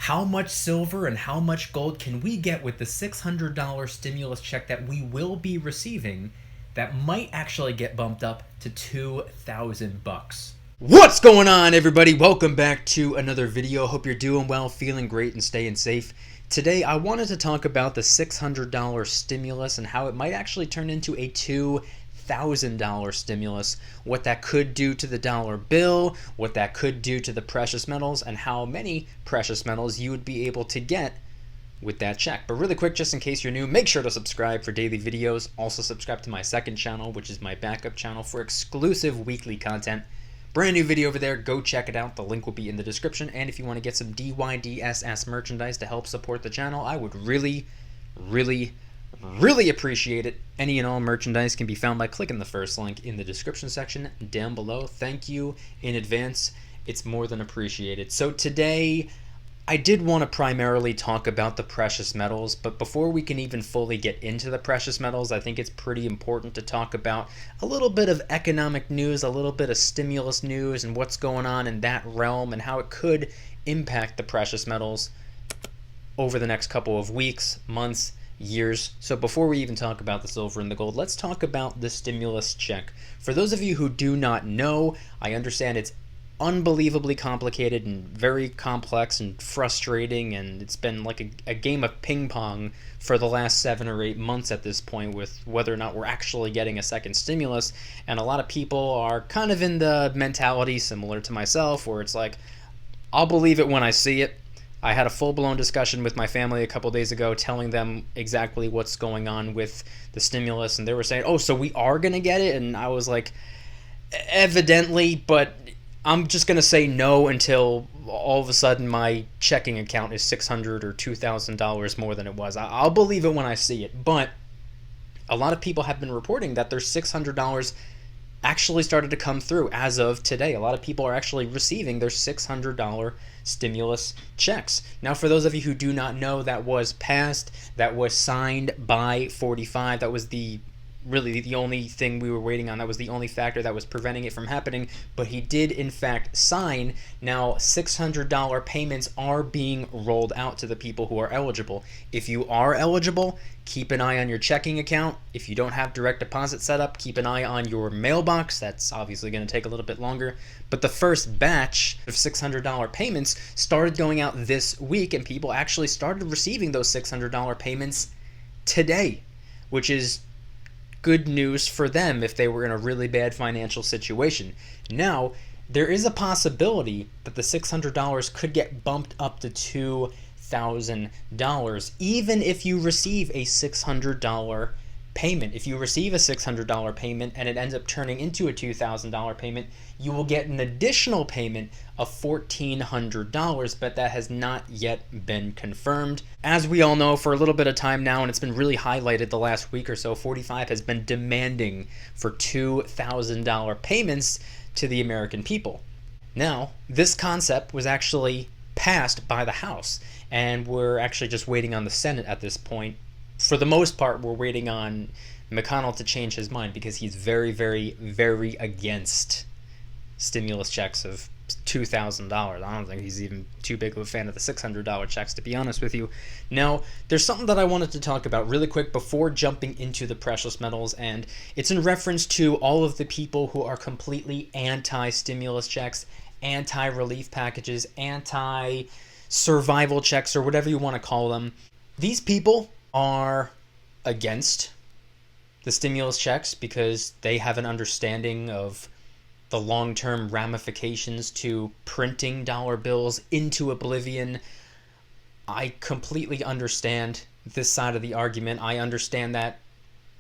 How much silver and how much gold can we get with the $600 stimulus check that we will be receiving that might actually get bumped up to $2,000? What's going on, everybody? Welcome back to another video. Hope you're doing well, feeling great, and staying safe. Today, I wanted to talk about the $600 stimulus and how it might actually turn into a $2,000 stimulus, what that could do to the dollar bill, what that could do to the precious metals, and how many precious metals you would be able to get with that check. But really quick, just in case you're new, make sure to subscribe for daily videos. Also subscribe to my second channel, which is my backup channel, for exclusive weekly content. Brand new video over there, go check it out. The link will be in the description. And if you want to get some DYDSS merchandise to help support the channel, I would really appreciate it. Any and all merchandise can be found by clicking the first link in the description section down below. Thank you in advance. It's more than appreciated. So today, I did want to primarily talk about the precious metals, but before we can even fully get into the precious metals, I think it's pretty important to talk about a little bit of economic news, a little bit of stimulus news, and what's going on in that realm and how it could impact the precious metals over the next couple of weeks, months, years. So before we even talk about the silver and the gold, let's talk about the stimulus check. For those of you who do not know, I understand it's unbelievably complicated and very complex and frustrating, and it's been like a game of ping pong for the last 7 or 8 months at this point with whether or not we're actually getting a second stimulus. And a lot of people are kind of in the mentality similar to myself where it's like, I'll believe it when I see it. I had a full-blown discussion with my family a couple days ago telling them exactly what's going on with the stimulus, and they were saying, oh, so we are going to get it? And I was like, evidently, but I'm just going to say no until all of a sudden my checking account is $600 or $2,000 more than it was. I'll believe it when I see it. But a lot of people have been reporting that their $600 actually started to come through as of today. A lot of people are actually receiving their $600 stimulus checks. Now, for those of you who do not know, that was passed, that was signed by 45. That was really the only thing we were waiting on. That was the only factor that was preventing it from happening, but he did in fact sign. Now $600 payments are being rolled out to the people who are eligible. If you are eligible, keep an eye on your checking account. If you don't have direct deposit set up, keep an eye on your mailbox. That's obviously going to take a little bit longer, but the first batch of $600 payments started going out this week, and people actually started receiving those $600 payments today, which is good news for them if they were in a really bad financial situation. Now, there is a possibility that the $600 could get bumped up to $2,000 even if you receive a $600 payment. If you receive a $600 payment and it ends up turning into a $2,000 payment, you will get an additional payment of $1,400, but that has not yet been confirmed. As we all know, for a little bit of time now, and it's been really highlighted the last week or so, 45 has been demanding for $2,000 payments to the American people. Now, this concept was actually passed by the House, and we're actually just waiting on the Senate at this point. For the most part, we're waiting on McConnell to change his mind because he's very against stimulus checks of $2,000. I don't think he's even too big of a fan of the $600 checks, to be honest with you. Now, there's something that I wanted to talk about really quick before jumping into the precious metals, and it's in reference to all of the people who are completely anti-stimulus checks, anti-relief packages, anti-survival checks, or whatever you want to call them. These people are against the stimulus checks because they have an understanding of the long-term ramifications to printing dollar bills into oblivion. I completely understand this side of the argument. I understand that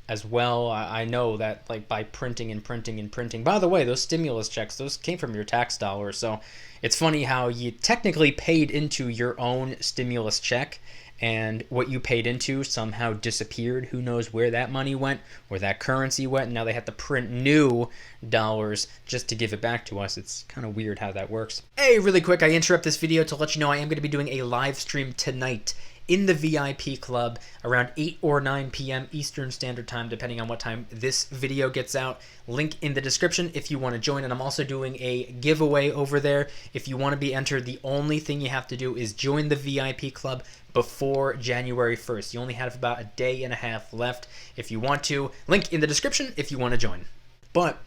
as well. I know that, like, by printing and printing and printing. By the way, those stimulus checks, those came from your tax dollars. So it's funny how you technically paid into your own stimulus check, and what you paid into somehow disappeared. Who knows where that money went, where that currency went, and now they have to print new dollars just to give it back to us. It's kind of weird how that works. Hey, really quick, I interrupt this video to let you know I am going to be doing a live stream tonight, in the VIP club around 8 or 9 p.m. Eastern Standard Time, depending on what time this video gets out. Link in the description if you want to join. And I'm also doing a giveaway over there. If you want to be entered, the only thing you have to do is join the VIP club before January 1st. You only have about a day and a half left if you want to. Link in the description if you want to join. But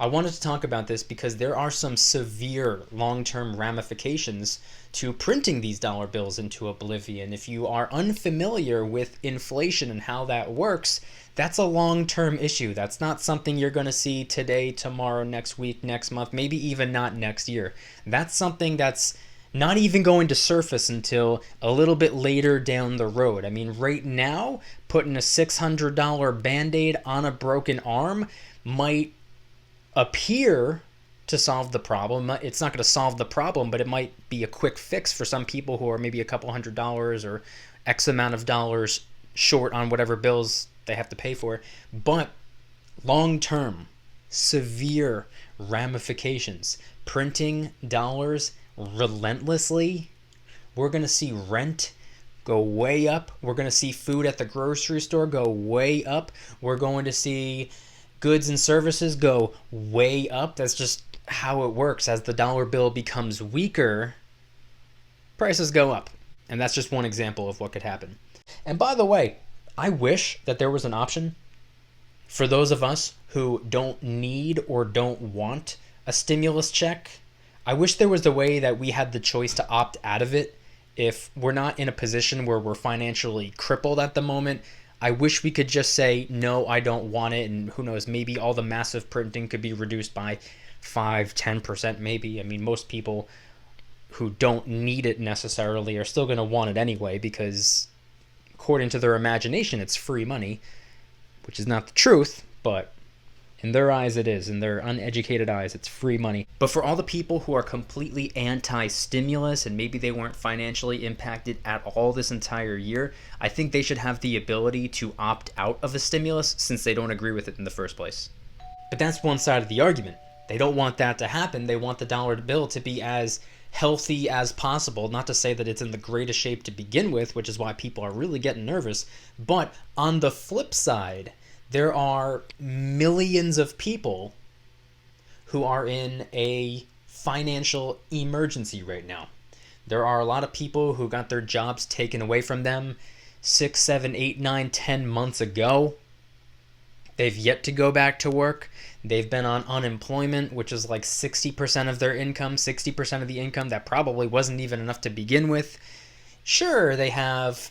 I wanted to talk about this because there are some severe long-term ramifications to printing these dollar bills into oblivion. If you are unfamiliar with inflation and how that works, that's a long-term issue. That's not something you're going to see today, tomorrow, next week, next month, maybe even not next year. That's something that's not even going to surface until a little bit later down the road. I mean, right now, putting a $600 Band-Aid on a broken arm might appear to solve the problem. It's not going to solve the problem, but it might be a quick fix for some people who are maybe a couple $100s or X amount of dollars short on whatever bills they have to pay for. But long-term, severe ramifications. Printing dollars relentlessly. We're going to see rent go way up. We're going to see food at the grocery store go way up. We're going to see goods and services go way up. That's just how it works. As the dollar bill becomes weaker, prices go up. And that's just one example of what could happen. And by the way, I wish that there was an option for those of us who don't need or don't want a stimulus check. I wish there was a way that we had the choice to opt out of it if we're not in a position where we're financially crippled at the moment. I wish we could just say, no, I don't want it. And who knows, maybe all the massive printing could be reduced by 5-10% maybe. I mean, most people who don't need it necessarily are still going to want it anyway because according to their imagination, it's free money, which is not the truth, but in their eyes it is. In their uneducated eyes, it's free money. But for all the people who are completely anti-stimulus and maybe they weren't financially impacted at all this entire year, I think they should have the ability to opt out of a stimulus since they don't agree with it in the first place. But that's one side of the argument. They don't want that to happen. They want the dollar bill to be as healthy as possible. Not to say that it's in the greatest shape to begin with, which is why people are really getting nervous. But on the flip side, there are millions of people who are in a financial emergency right now. There are a lot of people who got their jobs taken away from them 6, 7, 8, 9, 10 months ago. They've yet to go back to work. They've been on unemployment, which is like 60% of their income, 60% of the income that probably wasn't even enough to begin with. Sure, they have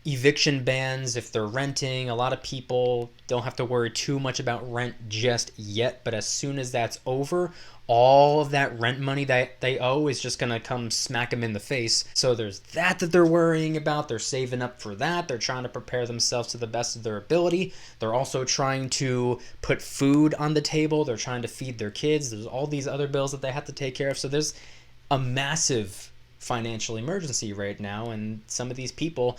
eviction bans if they're renting. A lot of people don't have to worry too much about rent just yet, but as soon as that's over, all of that rent money that they owe is just going to come smack them in the face. So there's that they're worrying about. They're saving up for that. They're trying to prepare themselves to the best of their ability. They're also trying to put food on the table. They're trying to feed their kids. There's all these other bills that they have to take care of. So there's a massive financial emergency right now, and some of these people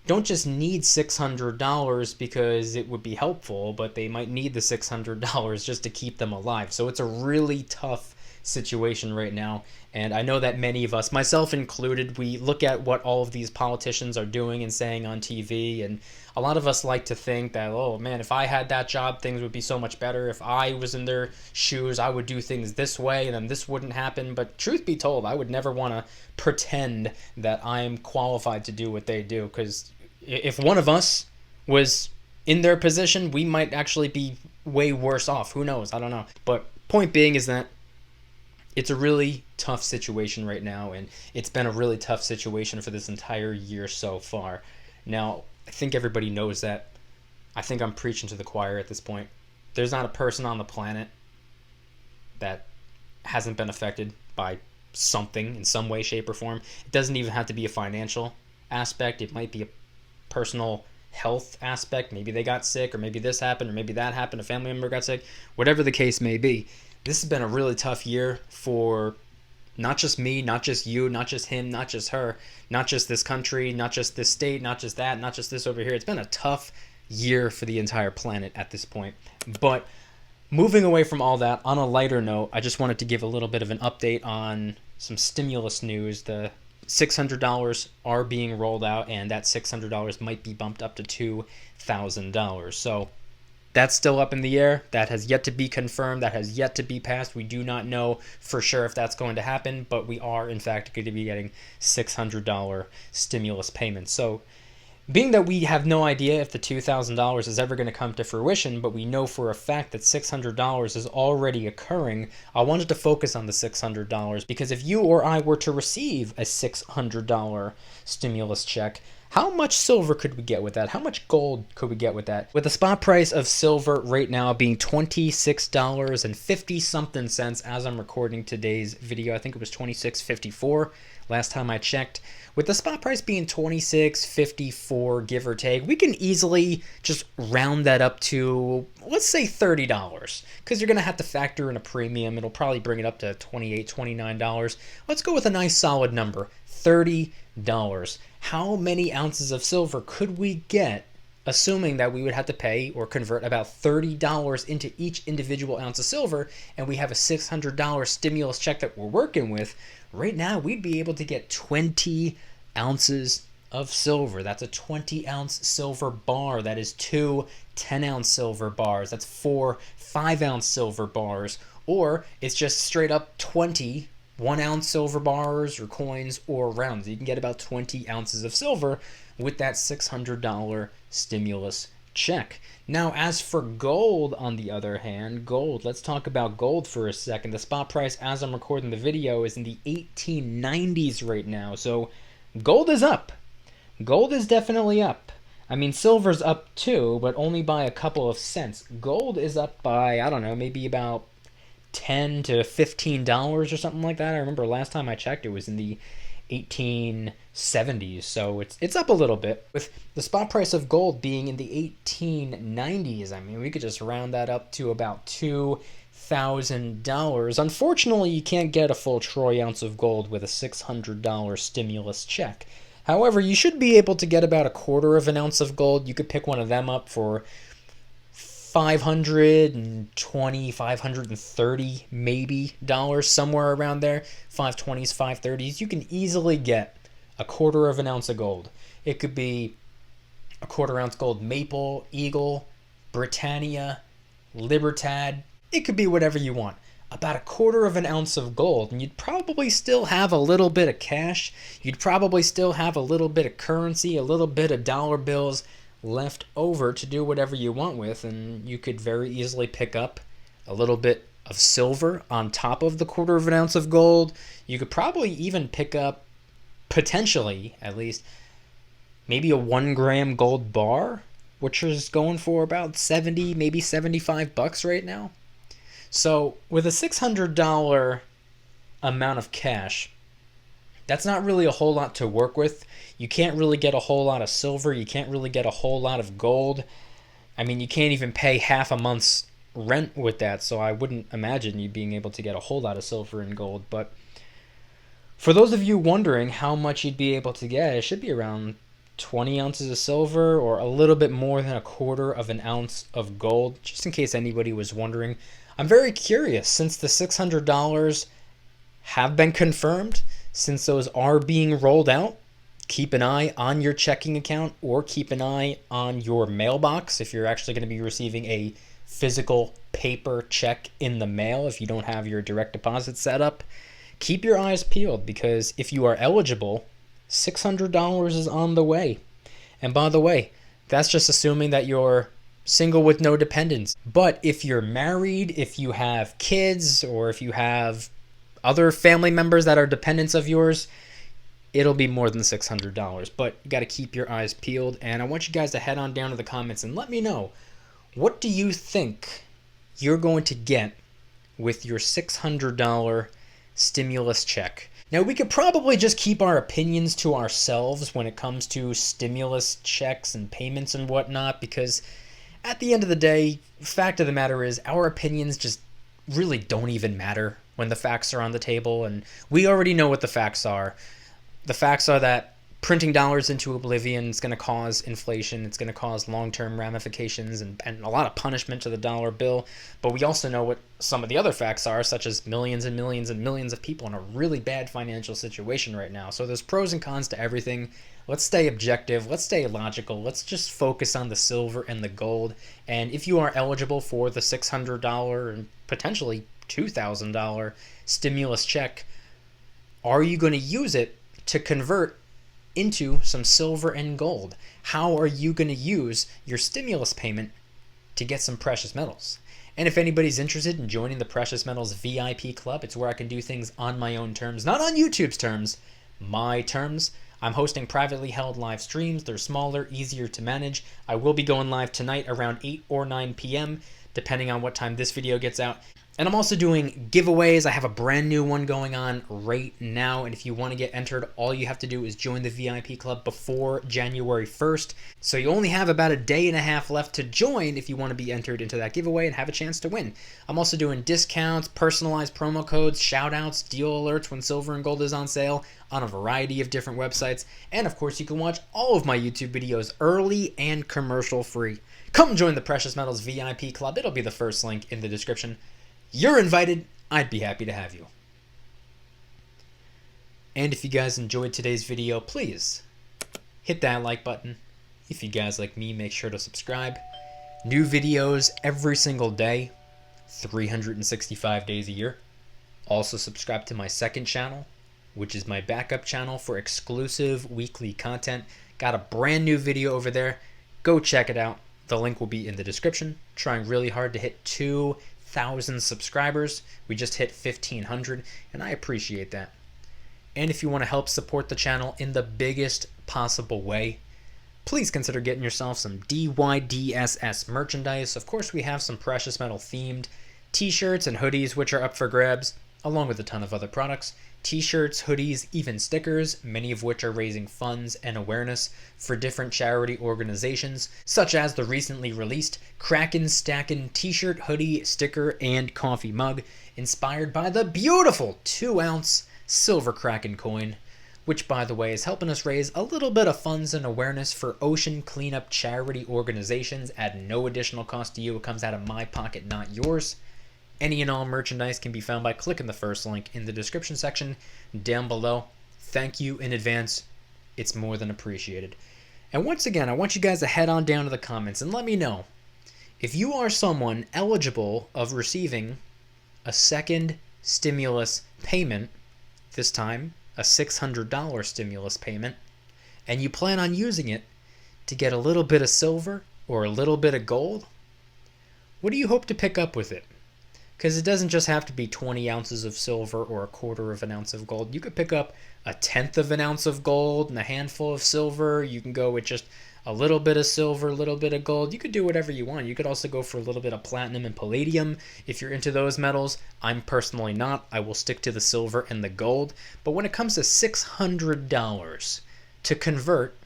don't just need $600 because it would be helpful, but they might need the $600 just to keep them alive. So it's a really tough situation right now. And I know that many of us, myself included, we look at what all of these politicians are doing and saying on TV, and a lot of us like to think that, oh man, if I had that job, things would be so much better. If I was in their shoes, I would do things this way and then this wouldn't happen. But truth be told, I would never want to pretend that I'm qualified to do what they do, because if one of us was in their position, we might actually be way worse off. Who knows? I don't know. But point being is that it's a really tough situation right now, and it's been a really tough situation for this entire year so far. Now, I think everybody knows that. I think I'm preaching to the choir at this point. There's not a person on the planet that hasn't been affected by something in some way, shape, or form. It doesn't even have to be a financial aspect. It might be a personal health aspect. Maybe they got sick, or maybe this happened, or maybe that happened, a family member got sick. Whatever the case may be, this has been a really tough year for not just me, not just you, not just him, not just her, not just this country, not just this state, not just that, not just this over here. It's been a tough year for the entire planet at this point. But moving away from all that, on a lighter note, I just wanted to give a little bit of an update on some stimulus news. The $600 are being rolled out, and that $600 might be bumped up to $2,000. So that's still up in the air. That has yet to be confirmed. That has yet to be passed. We do not know for sure if that's going to happen, but we are, in fact, going to be getting $600 stimulus payments. So being that we have no idea if the $2,000 is ever going to come to fruition, but we know for a fact that $600 is already occurring, I wanted to focus on the $600 because if you or I were to receive a $600 stimulus check, how much silver could we get with that? How much gold could we get with that? With the spot price of silver right now being $26.50 something cents as I'm recording today's video. I think it was $26.54 last time I checked. With the spot price being $26.54, give or take, we can easily just round that up to, let's say $30, because you're going to have to factor in a premium. It'll probably bring it up to $28, $29. Let's go with a nice solid number, $30. How many ounces of silver could we get, assuming that we would have to pay or convert about $30 into each individual ounce of silver, and we have a $600 stimulus check that we're working with? Right now, we'd be able to get 20 ounces of silver. That's a 20-ounce silver bar. That is 2 10-ounce silver bars. That's 4 5-ounce silver bars. Or it's just straight up 20 1-ounce silver bars or coins or rounds. You can get about 20 ounces of silver with that $600 stimulus check. Now, as for gold, on the other hand, let's talk about gold for a second. The spot price as I'm recording the video is in the 1890s right now. So gold is up. Gold is definitely up. I mean, silver's up too, but only by a couple of cents. Gold is up by, I don't know, maybe about $10 to $15 or something like that. I remember last time I checked, it was in the 1870s, so it's up a little bit. With the spot price of gold being in the 1890s, I mean, we could just round that up to about $2,000. Unfortunately, you can't get a full troy ounce of gold with a $600 stimulus check. However, you should be able to get about a quarter of an ounce of gold. You could pick one of them up for $520, $530 maybe dollars, somewhere around there. $520s, $530s. You can easily get a quarter of an ounce of gold. It could be a quarter ounce gold Maple, Eagle, Britannia, Libertad. It could be whatever you want. About a quarter of an ounce of gold, and you'd probably still have a little bit of cash. You'd probably still have a little bit of currency, a little bit of dollar bills left over to do whatever you want with, and you could very easily pick up a little bit of silver on top of the quarter of an ounce of gold. You could probably even pick up, potentially at least, maybe a 1 gram gold bar, which is going for about 70, maybe $75 right now. So with a $600 amount of cash, that's not really a whole lot to work with. You can't really get a whole lot of silver. You can't really get a whole lot of gold. I mean, you can't even pay half a month's rent with that, so I wouldn't imagine you being able to get a whole lot of silver and gold. But for those of you wondering how much you'd be able to get, it should be around 20 ounces of silver or a little bit more than a quarter of an ounce of gold, just in case anybody was wondering. I'm very curious, since the $600 have been confirmed, since those are being rolled out, keep an eye on your checking account or keep an eye on your mailbox if you're actually going to be receiving a physical paper check in the mail if you don't have your direct deposit set up. Keep your eyes peeled, because if you are eligible, $600 is on the way. And by the way, that's just assuming that you're single with no dependents. But if you're married, if you have kids, or if you have other family members that are dependents of yours, it'll be more than $600. But you got to keep your eyes peeled, and I want you guys to head on down to the comments and let me know, what do you think you're going to get with your $600 stimulus check? Now, we could probably just keep our opinions to ourselves when it comes to stimulus checks and payments and whatnot, because at the end of the day, fact of the matter is, our opinions just really don't even matter when the facts are on the table, and we already know what the facts are. The facts are that printing dollars into oblivion is going to cause inflation. It's going to cause long-term ramifications and a lot of punishment to the dollar bill. But we also know what some of the other facts are, such as millions and millions and millions of people in a really bad financial situation right now. So there's pros and cons to everything. Let's stay objective. Let's stay logical. Let's just focus on the silver and the gold. And if you are eligible for the $600 and potentially $2,000 stimulus check, are you going to use it to convert into some silver and gold? How are you going to use your stimulus payment to get some precious metals? And if anybody's interested in joining the Precious Metals VIP Club, it's where I can do things on my own terms, not on YouTube's terms, my terms. I'm hosting privately held live streams. They're smaller, easier to manage. I will be going live tonight around 8 or 9 p.m., depending on what time this video gets out. And I'm also doing giveaways. I have a brand new one going on right now. And if you want to get entered, all you have to do is join the VIP club before January 1st. So you only have about a day and a half left to join if you want to be entered into that giveaway and have a chance to win. I'm also doing discounts, personalized promo codes, shout outs, deal alerts when silver and gold is on sale on a variety of different websites. And of course, you can watch all of my YouTube videos early and commercial free. Come join the Precious Metals VIP club. It'll be the first link in the description. You're invited. I'd be happy to have you. And if you guys enjoyed today's video, please hit that like button. If you guys like me, make sure to subscribe. New videos every single day, 365 days a year. Also subscribe to my second channel, which is my backup channel for exclusive weekly content. Got a brand new video over there. Go check it out. The link will be in the description. Trying really hard to hit 2,000 subscribers. We just hit 1,500, and I appreciate that. And if you want to help support the channel in the biggest possible way, please consider getting yourself some DYDSS merchandise. Of course, we have some precious metal themed t-shirts and hoodies, which are up for grabs, along with a ton of other products. T-shirts, hoodies, even stickers, many of which are raising funds and awareness for different charity organizations, such as the recently released Kraken Stackin' t-shirt, hoodie, sticker, and coffee mug, inspired by the beautiful 2-ounce silver Kraken coin, which, by the way, is helping us raise a little bit of funds and awareness for ocean cleanup charity organizations at no additional cost to you. It comes out of my pocket, not yours. Any and all merchandise can be found by clicking the first link in the description section down below. Thank you in advance. It's more than appreciated. And once again, I want you guys to head on down to the comments and let me know if you are someone eligible of receiving a second stimulus payment, this time a $600 stimulus payment, and you plan on using it to get a little bit of silver or a little bit of gold. What do you hope to pick up with it? Because it doesn't just have to be 20 ounces of silver or a quarter of an ounce of gold. You could pick up a tenth of an ounce of gold and a handful of silver. You can go with just a little bit of silver, a little bit of gold. You could do whatever you want. You could also go for a little bit of platinum and palladium if you're into those metals. I'm personally not. I will stick to the silver and the gold. But when it comes to $600 to convert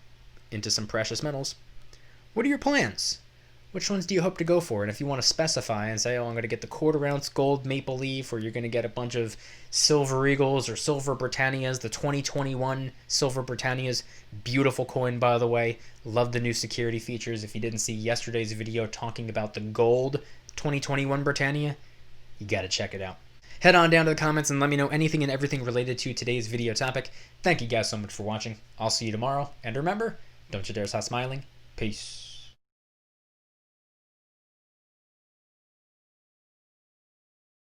into some precious metals, what are your plans? Which ones do you hope to go for? And if you want to specify and say, oh, I'm going to get the quarter-ounce gold maple leaf, or you're going to get a bunch of silver eagles or silver Britannias, the 2021 silver Britannias, beautiful coin, by the way. Love the new security features. If you didn't see yesterday's video talking about the gold 2021 Britannia, you got to check it out. Head on down to the comments and let me know anything and everything related to today's video topic. Thank you guys so much for watching. I'll see you tomorrow. And remember, don't you dare stop smiling. Peace.